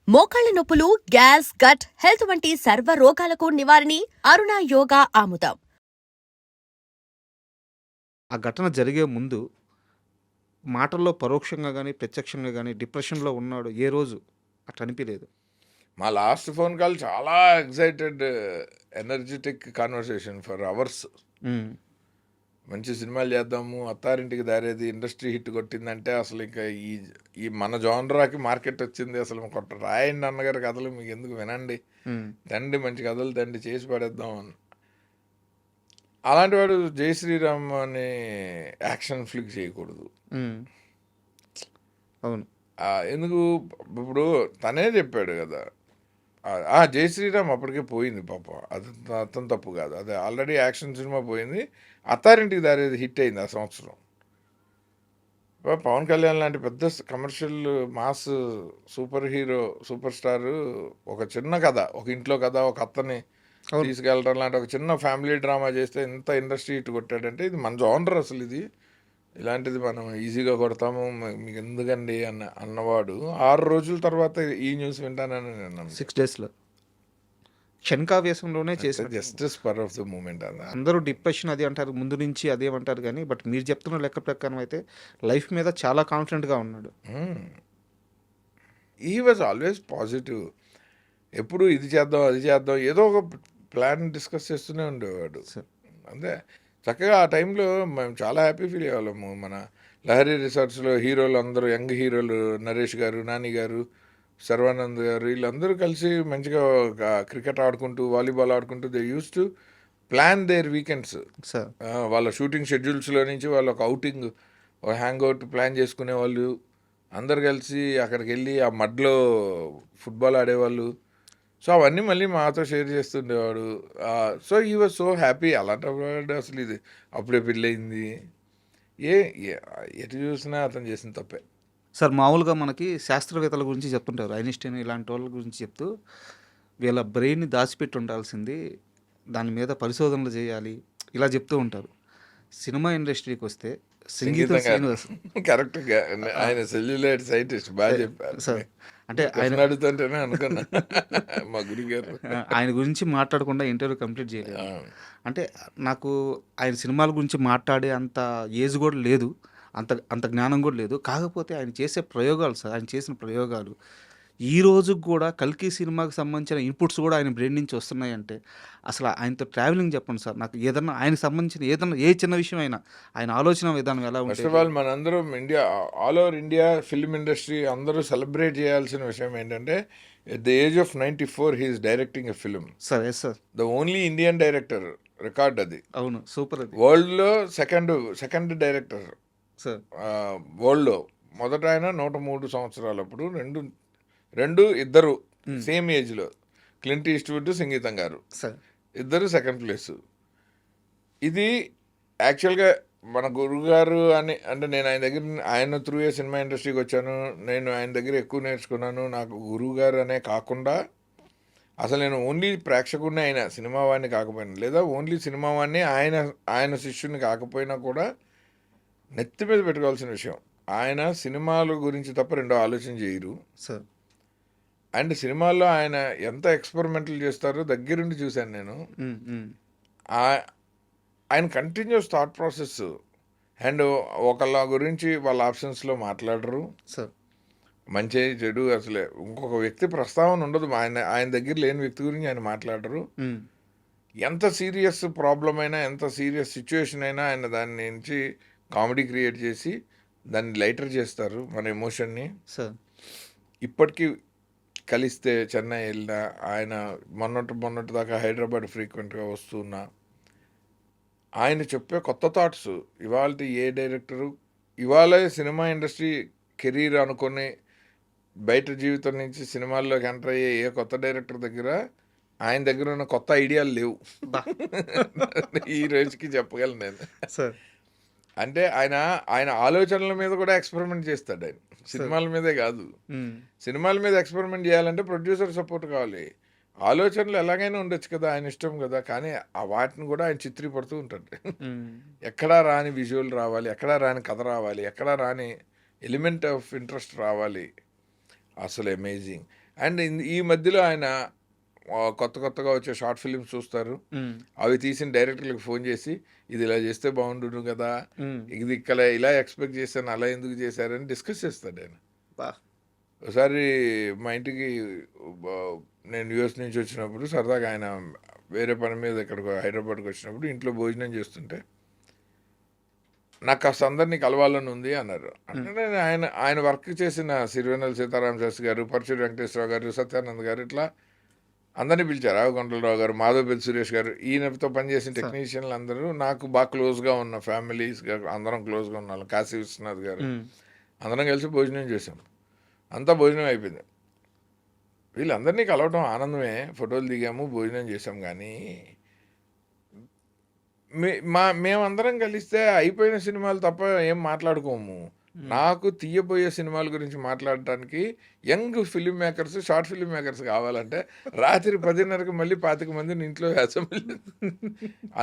మోకాళ్ల నొప్పులు, gas, gut health వంటి సర్వ రోగాలకు నివారణి అరుణ యోగా ఆముదం. ఆ ఘటన జరిగే ముందు మాటల్లో పరోక్షంగా గానీ, ప్రత్యక్షంగా గానీ డిప్రెషన్‌లో ఉన్నాడు ఏ రోజు అట్లా అనిపియలేదు. మా లాస్ట్ ఫోన్ కాల్ చాలా excited, energetic conversation for hours. హ్మ్. మంచి సినిమాలు చేద్దాము, అత్తారింటికి దారేది ఇండస్ట్రీ హిట్ కొట్టిందంటే అసలు ఇంకా ఈ ఈ మన జోనరాకి మార్కెట్ వచ్చింది. అసలు కొట్ట రాయండి అన్నగారి కథలు మీకు ఎందుకు వినండి, హ్మ్. తండ్రి మంచి కథలు తండ్రి చేసి పడేద్దాం అని. అలాంటి వాడు జై శ్రీరామ్ అనే యాక్షన్ ఫ్లిక్ చేయకూడదు. హ్మ్. అవును. ఎందుకు ఇప్పుడు తనే చెప్పాడు కదా, జై శ్రీరామ్ అప్పటికే పోయింది పాపం, అది అతను తప్పు కాదు, అది ఆల్రెడీ యాక్షన్ సినిమా పోయింది. అత్తారింటికి దారేది హిట్ అయింది ఆ సంవత్సరం. పవన్ కళ్యాణ్ లాంటి పెద్ద commercial mass super hero, super star ఒక చిన్న కథ, ఒక ఇంట్లో కథ, ఒక అత్తని అవును. తీసుకెళ్ళడం లాంటి ఒక చిన్న ఫ్యామిలీ డ్రామా చేస్తే ఎంత ఇండస్ట్రీ హిట్ కొట్టాడంటే, ఇది మన జోనర్ అసలు. ఇది ఇలాంటిది మనం ఈజీగా కొడతాము, మీకు ఎందుకండి అన్నవాడు 6 రోజుల తర్వాత ఈ న్యూస్ వింటానని నేను 6 డేస్‌లో క్షణికావేశంలోనే చేశాడు. Just spur of the moment అన్న. అందరూ డిప్రెషన్ అది అంటారు, ముందు నుంచి అదేమంటారు గానీ, బట్ మీరు చెప్తున్న లెక్క ప్రకారం అయితే లైఫ్ మీద చాలా కాన్ఫిడెంట్‌గా ఉన్నాడు. He was always positive. ఎప్పుడు ఇది చేద్దాం అది చేద్దాం ఏదో ఒక ప్లాన్ డిస్కస్ చేస్తూనే ఉండేవాడు. సార్. అంతే చక్కగా ఆ టైంలో మేము చాలా హ్యాపీ ఫీల్ అయ్యేవాళ్ళము. మన లహరి రిసార్ట్స్లో హీరోలు అందరూ, యంగ్ హీరోలు, నరేష్ గారు, నాని గారు, శర్వానంద్ గారు, వీళ్ళందరూ కలిసి మంచిగా క్రికెట్ ఆడుకుంటూ, వాలీబాల్ ఆడుకుంటూ they use to plan their weekends. Sir. వాళ్ళ షూటింగ్ షెడ్యూల్స్లో నుంచి వాళ్ళు ఒక అవుటింగ్, ఒక హ్యాంగ్ అవుట్ ప్లాన్ చేసుకునే వాళ్ళు. అందరు కలిసి అక్కడికి వెళ్ళి ఆ మడ్లో ఫుట్బాల్ ఆడేవాళ్ళు. సో అవన్నీ మళ్ళీ మాతో షేర్ చేస్తుండేవాడు. సో ఈ వాజ్ సో హ్యాపీ. అలాంటి అసలు ఇది అప్పుడే పెళ్ళయింది, ఎటు చూసినా అతను చేసిన తప్పే. సార్, మామూలుగా మనకి శాస్త్రవేత్తల గురించి చెప్తుంటారు. ఐన్‌స్టీన్ ఇలాంటి వాళ్ళ గురించి చెప్తూ, వీళ్ళ బ్రెయిన్‌ని దాచిపెట్టి ఉండాల్సింది, దాని మీద పరిశోధనలు చేయాలి, ఇలా చెప్తూ ఉంటారు. సినిమా ఇండస్ట్రీకి వస్తే సంగీతం శ్రీనివాస్ కరెక్ట్గా ఆయన సెల్యులైట్ సైంటిస్ట్ బాగా చెప్పారు. సార్. అంటే ఆయన అడుగుతుంటేనే అనుకున్నా మా గురిగారు ఆయన గురించి మాట్లాడకుండా ఇంటర్వ్యూ కంప్లీట్ చేయలేదు. అంటే నాకు ఆయన సినిమాల గురించి మాట్లాడే అంత ఏజ్ కూడా లేదు, అంత అంత జ్ఞానం కూడా లేదు. కాకపోతే ఆయన చేసే ప్రయోగాలు సార్, ఆయన చేసిన ప్రయోగాలు ఈ రోజుకి కూడా కల్కి సినిమాకి సంబంధించిన ఇన్పుట్స్ కూడా ఆయన బ్రెయిన్ నుంచి వస్తున్నాయంటే, అసలు ఆయనతో ట్రావెలింగ్ చెప్పండి సార్. నాకు ఏదన్నా ఆయనకు సంబంధించిన ఏదన్నా ఏ చిన్న విషయం అయినా ఆయన ఆలోచన విధానం ఎలా ఫస్ట్ ఉంటుంది? ఆఫ్ ఆల్ మనందరం India, all over India film industry అందరూ సెలబ్రేట్ చేయాల్సిన విషయం ఏంటంటే, at the age of 94 he's directing a film. Sir. Yes sir. The only Indian director, record అది. అవును, సూపర్ అది. వరల్డ్లో సెకండ్ డైరెక్టర్ సార్. వరల్డ్లో. మొదట ఆయన 103 సంవత్సరాలు అప్పుడు, ఇద్దరు సేమ్ ఏజ్లో, క్లింట్ ఈస్ట్వుడ్, సంగీతం గారు, సార్. ఇద్దరు సెకండ్ ప్లేస్. ఇది యాక్చువల్గా మన గురుగారు అని అంటే, నేను ఆయన త్రూ ఏ సినిమా ఇండస్ట్రీకి వచ్చాను, నేను ఆయన దగ్గర ఎక్కువ నేర్చుకున్నాను. నాకు గురువుగారు అనే కాకుండా అసలు నేను ఓన్లీ ప్రేక్షకుడిని, ఆయన సినిమా వాడిని కాకపోయినా, లేదా ఓన్లీ సినిమా వాడిని ఆయన శిష్యుని కాకపోయినా కూడా నెత్తి మీద పెట్టుకోవాల్సిన విషయం, ఆయన సినిమాల గురించి తప్ప రెండో ఆలోచన చేయరు. సార్. అండ్ సినిమాల్లో ఆయన ఎంత ఎక్స్పెరిమెంటల్ చేస్తారో దగ్గరుండి చూశాను నేను. ఆయన కంటిన్యూస్ థాట్ ప్రాసెస్. అండ్ ఒకళ్ళ గురించి వాళ్ళ ఆప్షన్స్లో మాట్లాడరు. సార్. మంచి చెడు అసలే ఇంకొక వ్యక్తి ప్రస్తావన ఉండదు. ఆయన దగ్గర లేని వ్యక్తి గురించి ఆయన మాట్లాడరు. ఎంత సీరియస్ ప్రాబ్లం అయినా, ఎంత సీరియస్ సిచ్యువేషన్ అయినా ఆయన దాని నుంచి కామెడీ క్రియేట్ చేసి దాన్ని లైటర్ చేస్తారు, మన ఎమోషన్ని. సార్. ఇప్పటికీ కలిస్తే చెన్నై వెళ్ళినా, ఆయన మొన్నటి దాకా హైదరాబాద్ ఫ్రీక్వెంట్గా వస్తున్నా, ఆయన చెప్పే కొత్త థాట్స్ ఇవాళ ఏ డైరెక్టరు, ఇవాళ సినిమా ఇండస్ట్రీ కెరీర్ అనుకుని బయట జీవితం నుంచి సినిమాల్లోకి ఎంటర్ అయ్యే ఏ కొత్త డైరెక్టర్ దగ్గర ఆయన దగ్గర ఉన్న కొత్త ఐడియాలు లేవు. ఈ రోజుకి చెప్పగలను నేను. సార్. అంటే ఆయన ఆలోచనల మీద కూడా ఎక్స్పెరిమెంట్ చేస్తాడు. ఆయన సినిమాల మీదే కాదు. సినిమాల మీద ఎక్స్పెరిమెంట్ చేయాలంటే ప్రొడ్యూసర్ సపోర్ట్ కావాలి. ఆలోచనలు ఎలాగైనా ఉండొచ్చు కదా, ఆయన ఇష్టం కదా, కానీ ఆ వాటిని కూడా ఆయన చిత్రీపడుతూ ఉంటాడు. ఎక్కడా రాని విజువల్ రావాలి, ఎక్కడా రాని కథ రావాలి, ఎక్కడా రాని ఎలిమెంట్ ఆఫ్ ఇంట్రెస్ట్ రావాలి. అసలు అమేజింగ్. అండ్ ఈ మధ్యలో ఆయన కొత్తగా వచ్చే షార్ట్ ఫిల్మ్స్ చూస్తారు. అవి తీసిన డైరెక్టర్లకు ఫోన్ చేసి ఇది ఇలా చేస్తే బాగుండును కదా, ఇది ఇక్కడ ఇలా ఎక్స్పెక్ట్ చేశాను, అలా ఎందుకు చేశారని డిస్కస్ చేస్తాడు ఆయన. ఒకసారి మా ఇంటికి నేను యూఎస్ నుంచి వచ్చినప్పుడు సరదాగా ఆయన వేరే పని మీద ఇక్కడికి హైదరాబాద్కి వచ్చినప్పుడు ఇంట్లో భోజనం చేస్తుంటే నాకు కాస్త అందరినీ కలవాలని ఉంది అన్నారు. అంటే నేను ఆయన వర్క్ చేసిన సిరివెన్నెల సీతారామ శాస్త్రి గారు, పరచూరి వెంకటేశ్వరరావు గారు, సత్యానంద్ గారు, ఇట్లా అందరినీ పిలిచారు. రావుగొండలరావు గారు, మాధవపల్లి సురేష్ గారు, ఈయనతో పనిచేసిన టెక్నీషియన్లు అందరూ నాకు బాగా క్లోజ్గా ఉన్న ఫ్యామిలీస్ అందరం క్లోజ్గా ఉన్న వాళ్ళు, కాశీ విశ్వనాథ్ గారు, అందరం కలిసి భోజనం చేసాం. అంతా భోజనం అయిపోయింది. వీళ్ళందరినీ కలవటం ఆనందమే, ఫోటోలు దిగాము, భోజనం చేసాం. కానీ మేమందరం కలిస్తే అయిపోయిన సినిమాలు తప్ప ఏం మాట్లాడుకోము. నాకు తీయబోయే సినిమాల గురించి మాట్లాడటానికి young film makers, short film makers కావాలంటే రాత్రి 10:30కి మళ్ళీ 25 మందిని ఇంట్లో అసెంబ్లీ,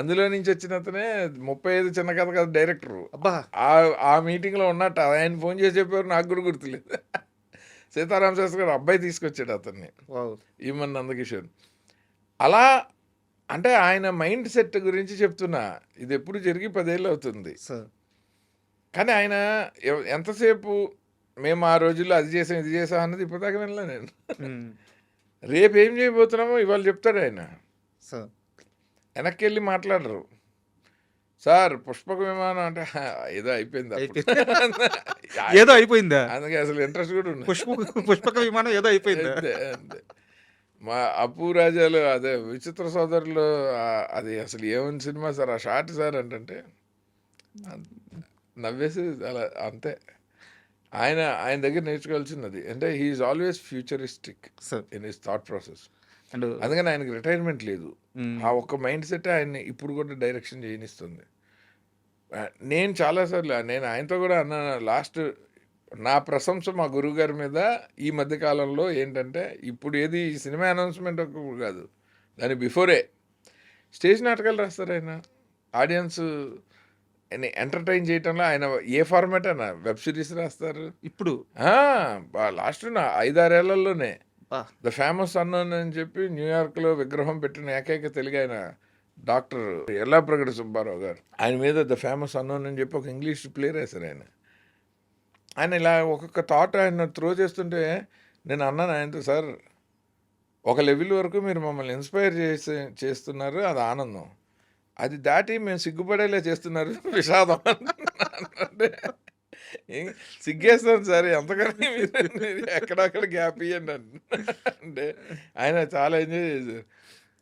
అందులో నుంచి వచ్చిన అతనే 35 చిన్న కథ కదా డైరెక్టరు. ఆ మీటింగ్లో ఉన్నట్టు ఆయన ఫోన్ చేసి చెప్పారు, నాకు కూడా గుర్తులేదు. సీతారామ శాస్త్రి గారు అబ్బాయి తీసుకొచ్చాడు అతన్ని, ఈమన్ నందకిషోర్. అలా అంటే ఆయన మైండ్ సెట్ గురించి చెప్తున్నా. ఇది ఎప్పుడు జరిగి 10 ఏళ్ళు అవుతుంది. కానీ ఆయన ఎంతసేపు మేము ఆ రోజుల్లో అది చేసాం ఇది చేసాం అన్నది ఇప్పటిదాకా వినలే నేను. రేపు ఏం చేయబోతున్నామో ఇవాళ చెప్తాడు ఆయన. వెనక్కి వెళ్ళి మాట్లాడరు. సార్ పుష్పక విమానం అంటే ఏదో అయిపోయింది, ఏదో అయిపోయిందా, అందుకే అసలు ఇంట్రెస్ట్ కూడా ఉంది. పుష్పక విమానం ఏదో అయిపోయింది అంతే. మా అప్పు రాజాలు, అదే విచిత్ర సోదరులు, అది అసలు ఏమని సినిమా సార్ ఆ షార్ట్ సార్ అంటే నవ్వేసి అలా అంతే. ఆయన దగ్గర నేర్చుకోవాల్సినది అంటే he's always futuristic in his thought process. And అందుకని ఆయనకి రిటైర్మెంట్ లేదు. ఆ ఒక్క మైండ్ సెట్ ఆయన్ని ఇప్పుడు కూడా డైరెక్షన్ చేయనిస్తుంది. నేను చాలాసార్లు నేను ఆయనతో కూడా అన్నాను, లాస్ట్ నా ప్రశంస మా గురువు గారి మీద ఈ మధ్యకాలంలో ఏంటంటే, ఇప్పుడు ఏది సినిమా అనౌన్స్మెంట్ కాదు, దాని బిఫోరే స్టేజ్ నాటకాలు రాస్తారు ఆయన. ఆడియన్స్ ఎంటర్టైన్ చేయటంలో ఆయన ఏ ఫార్మాట్ అయినా వెబ్ సిరీస్ రాస్తారు. ఇప్పుడు లాస్ట్ 5-6 ఏళ్లలోనే ద ఫేమస్ అన్నోన్ అని చెప్పి న్యూయార్క్లో విగ్రహం పెట్టిన ఏకైక తెలుగు ఆయన డాక్టర్ ఎల్లాప్రగడ సుబ్బారావు గారు. ఆయన మీద ద ఫేమస్ అన్నోన్ అని చెప్పి ఒక ఇంగ్లీష్ ప్లే రాశారు ఆయన. ఆయన ఇలా ఒక్కొక్క థాట్ ఆయన త్రో చేస్తుంటే నేను అన్నాను ఆయనతో, సార్ ఒక లెవెల్ వరకు మీరు మమ్మల్ని ఇన్స్పైర్ చేస్తున్నారు, అది ఆనందం. అది దాటి మేము సిగ్గుపడేలా చేస్తున్నారు విషాదం. అంటే సిగ్గేస్తాను సార్, ఎంతకన్నా మీరు ఎక్కడక్కడ గ్యాప్ ఇవ్వండి అంటే ఆయన చాలా ఎంజాయ్ చేశారు.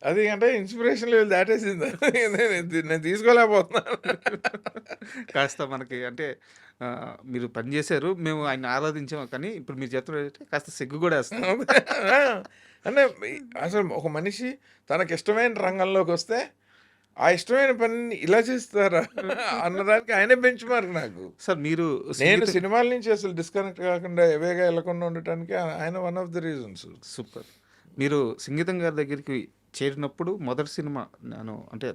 అది అంటే ఇన్స్పిరేషన్ లెవెల్ దాటేసింది, నేను తీసుకోలేకపోతున్నాను. కాస్త మనకి అంటే మీరు పనిచేశారు, మేము ఆయన ఆరాధించాము, కానీ ఇప్పుడు మీరు చెప్తున్నట్టు కాస్త సిగ్గు కూడా వేస్తాం. అంటే అసలు ఒక మనిషి తనకి ఇష్టమైన రంగంలోకి వస్తే ఆ ఇష్టమైన పని ఇలా చేస్తారా అన్నదానికి ఆయనే బెంచ్ మార్క్ నాకు. సార్ మీరు నేను సినిమాల నుంచి అసలు డిస్కనెక్ట్ కాకుండా ఎవేగా వెళ్ళకుండా ఉండటానికి ఆయన one of the reasons. Super. మీరు సంగీతం గారి దగ్గరికి చేరినప్పుడు మొదటి సినిమా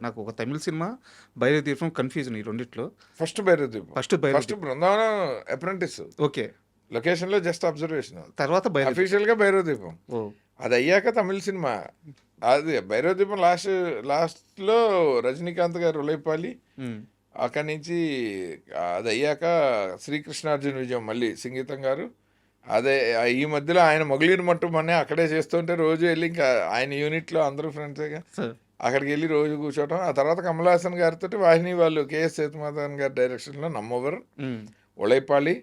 నాకు ఒక తమిళ సినిమా భైరవ దీపం, కన్ఫ్యూజన్ ఈ రెండిట్లో. ఫస్ట్ భైరవ దీపం, ఫస్ట్ బృందావనం అప్రెంటిస్, ఓకే లొకేషన్లో జస్ట్ అబ్జర్వేషన్. తర్వాత అఫీషియల్గా భైరవ దీపం, అది అయ్యాక తమిళ సినిమా. అది భైరవ దీపం లాస్ట్లో రజనీకాంత్ గారు ఉలైపాలి, అక్కడి నుంచి అది అయ్యాక శ్రీకృష్ణార్జున విజయం మళ్ళీ సంగీతం గారు. అదే ఈ మధ్యలో ఆయన మొగలీరు మట్టు మొన్నే అక్కడే చేస్తుంటే రోజు వెళ్ళి ఇంకా ఆయన యూనిట్లో అందరూ ఫ్రెండ్సేగా అక్కడికి వెళ్ళి రోజు కూర్చోవటం. ఆ తర్వాత కమల్ హాసన్ గారితో వాహిని వాళ్ళు కేఎస్ సేతుమాధవన్ గారి డైరెక్షన్లో నమ్మోవర్, ఉలైపాలి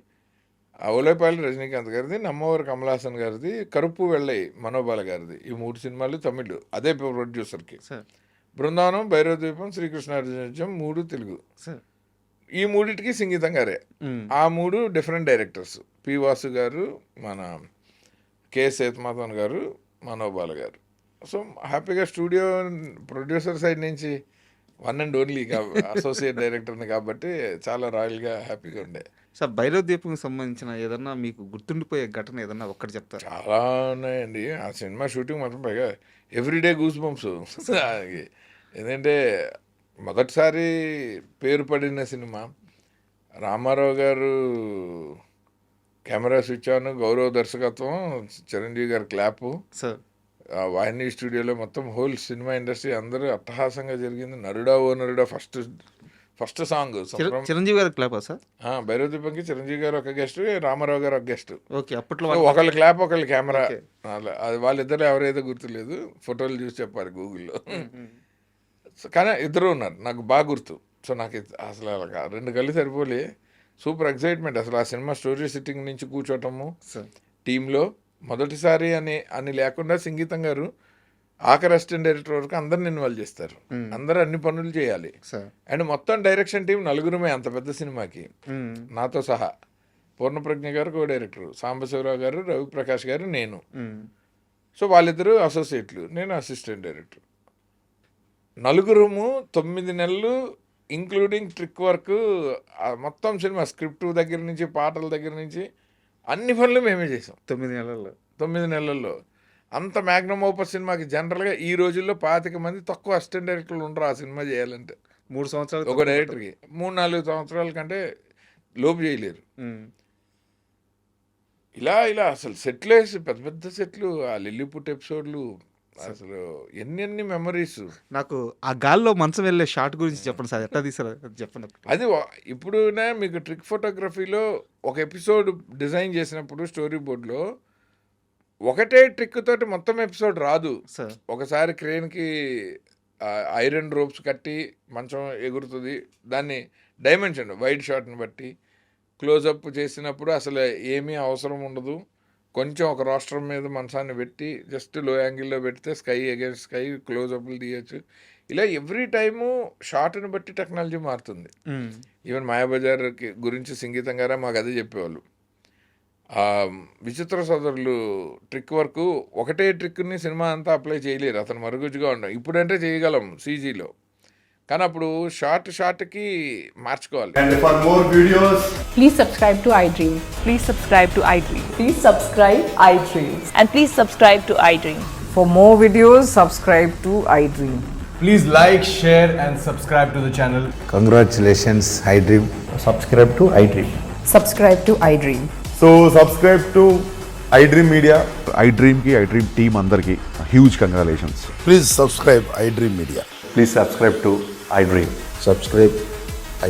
రజనీకాంత్ గారిది, నమ్మోవర్ కమల్ హాసన్ గారిది, కరుపు వెళ్ళై మనోబాల గారిది. ఈ 3 సినిమాలు తమిళ్, అదే ప్రొడ్యూసర్కి. బృందావనం, భైరవ దీపం, శ్రీకృష్ణార్జున 3 తెలుగు. ఈ 3టికి సంగీతం గారే. ఆ 3 డిఫరెంట్ డైరెక్టర్స్, పి వాసు గారు, మన కేఎస్ సేతుమాధవన్ గారు, మనోబాల గారు. సో హ్యాపీగా స్టూడియో ప్రొడ్యూసర్ సైడ్ నుంచి వన్ అండ్ ఓన్లీ అసోసియేట్ డైరెక్టర్ని కాబట్టి చాలా రాయల్గా హ్యాపీగా ఉండే. సార్ భైరవ దీపంకి సంబంధించిన ఏదన్నా మీకు గుర్తుండిపోయే ఘటన ఏదన్నా ఒక్కటి చెప్తారు? చాలా ఉన్నాయండి. ఆ సినిమా షూటింగ్ మాత్రం పైగా ఎవ్రీడే గూస్ బంప్స్. ఎందుకంటే మొదటిసారి పేరు పడిన సినిమా, రామారావు గారు కెమెరా స్విచ్ ఆన్, గౌరవ దర్శకత్వం, చిరంజీవి గారి క్లాపు, సార్ వాహిని స్టూడియోలో మొత్తం హోల్ సినిమా ఇండస్ట్రీ అందరూ అట్టహాసంగా జరిగింది. నరుడా ఓ నరుడా ఫస్ట్ సాంగ్ చిరంజీవి గారి క్లాపా సార్? భైరవ దీపంకి చిరంజీవి గారు ఒక గెస్ట్, రామారావు గారు ఒక గెస్ట్. ఓకే, అప్పట్లో ఒకళ్ళు క్లాప్ ఒకళ్ళు కెమెరా. అది వాళ్ళిద్దరు ఎవరైతే గుర్తులేదు, ఫోటోలు చూసి చెప్పారు గూగుల్లో. కానీ ఇద్దరు ఉన్నారు, నాకు బాగా గుర్తు. సో నాకు అసలు అలా 2 కళ్ళు సరిపోలే, సూపర్ ఎక్సైట్మెంట్ అసలు. ఆ సినిమా స్టోరీ సిట్టింగ్ నుంచి కూర్చోటము టీంలో మొదటిసారి అని లేకుండా సంగీతం గారు ఆఖరి అసిస్టెంట్ డైరెక్టర్ వరకు అందరిని ఇన్వాల్వ్ చేస్తారు. అందరూ అన్ని పనులు చేయాలి. అండ్ మొత్తం డైరెక్షన్ టీం 4 అంత పెద్ద సినిమాకి, నాతో సహా. పూర్ణప్రజ్ఞ గారు కో డైరెక్టర్, సాంబశివరావు గారు, రవిప్రకాష్ గారు, నేను. సో వాళ్ళిద్దరూ అసోసియేట్లు, నేను అసిస్టెంట్ డైరెక్టర్. 4 9 నెలలు ఇంక్లూడింగ్ ట్రిక్ వర్క్, మొత్తం సినిమా స్క్రిప్ట్ దగ్గర నుంచి పాటల దగ్గర నుంచి అన్ని పనులు మేమే చేసాం 9 నెలల్లో. అంత మ్యాగ్నమ్ ఓపస్ సినిమాకి జనరల్గా ఈ రోజుల్లో 25 మంది తక్కువ అసిస్టెంట్ డైరెక్టర్లు ఉండరు ఆ సినిమా చేయాలంటే. 3 సంవత్సరాలు ఒక డైరెక్టర్కి 3-4 సంవత్సరాల కంటే లోపు చేయలేరు. ఇలా అసలు సెట్లు వేసి పెద్ద సెట్లు, ఆ లిల్లీపుట్ ఎపిసోడ్లు, అసలు ఎన్ని మెమరీస్. నాకు ఆ గాల్లో మంచం వెళ్ళే షాట్ గురించి చెప్పండి సార్, ఎట్లా తీసారు చెప్పండి. అది ఇప్పుడునే మీకు ట్రిక్ ఫోటోగ్రఫీలో ఒక ఎపిసోడ్ డిజైన్ చేసినప్పుడు స్టోరీ బోర్డ్లో ఒకటే ట్రిక్ తోటి మొత్తం ఎపిసోడ్ రాదు. ఒకసారి క్రేన్కి ఐరన్ రోప్స్ కట్టి మంచం ఎగురుతుంది, దాన్ని డైమెన్షన్ వైడ్ షాట్ని బట్టి క్లోజప్ చేసినప్పుడు అసలు ఏమీ అవసరం ఉండదు. కొంచెం ఒక రోస్టర్ మీద మంచాన్ని పెట్టి జస్ట్ లో యాంగిల్లో పెడితే స్కై అగేన్స్ట్ స్కై క్లోజప్లు తీయచ్చు. ఇలా ఎవ్రీ టైము షార్ట్ని బట్టి టెక్నాలజీ మారుతుంది. ఈవెన్ మాయాబజార్ గురించి సంగీతం గారే మాకు అదే చెప్పేవాళ్ళు. విచిత్ర సోదరులు ట్రిక్ వరకు ఒకటే ట్రిక్ని సినిమా అంతా అప్లై చేయలేరు, అతను మరుగుజ్జుగా ఉండడం. ఇప్పుడంటే చేయగలం సీజీలో, కానీ అప్పుడు షార్ట్కి మార్చుకోవాలి. And for more videos, Please subscribe to iDream. Please subscribe to iDream. Please subscribe iDream. And please subscribe to iDream. For more videos, subscribe to iDream. please like, share and subscribe to the channel. Congratulations, iDream. Subscribe to iDream. Subscribe to iDream. So subscribe to iDream Media. iDream ki iDream team andarki huge congratulations. Please subscribe iDream Media. Please subscribe to iDream. Subscribe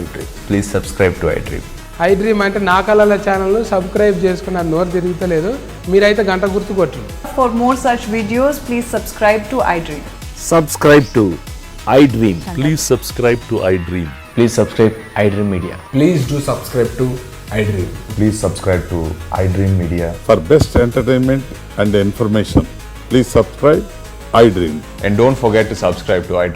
iDream. Please subscribe to iDream. iDream అంటే నా కళల channel subscribe చేసుకున్న నోరు తిరుగుతలేదు, మీరైతే గంట గుర్తు కొట్టండి. For more such videos, please subscribe to iDream. Subscribe to iDream. Please subscribe to iDream. Please subscribe iDream Media. Please do subscribe to iDream. Please subscribe to iDream Media. For best entertainment and information, please subscribe iDream. And don't forget to subscribe to iDream.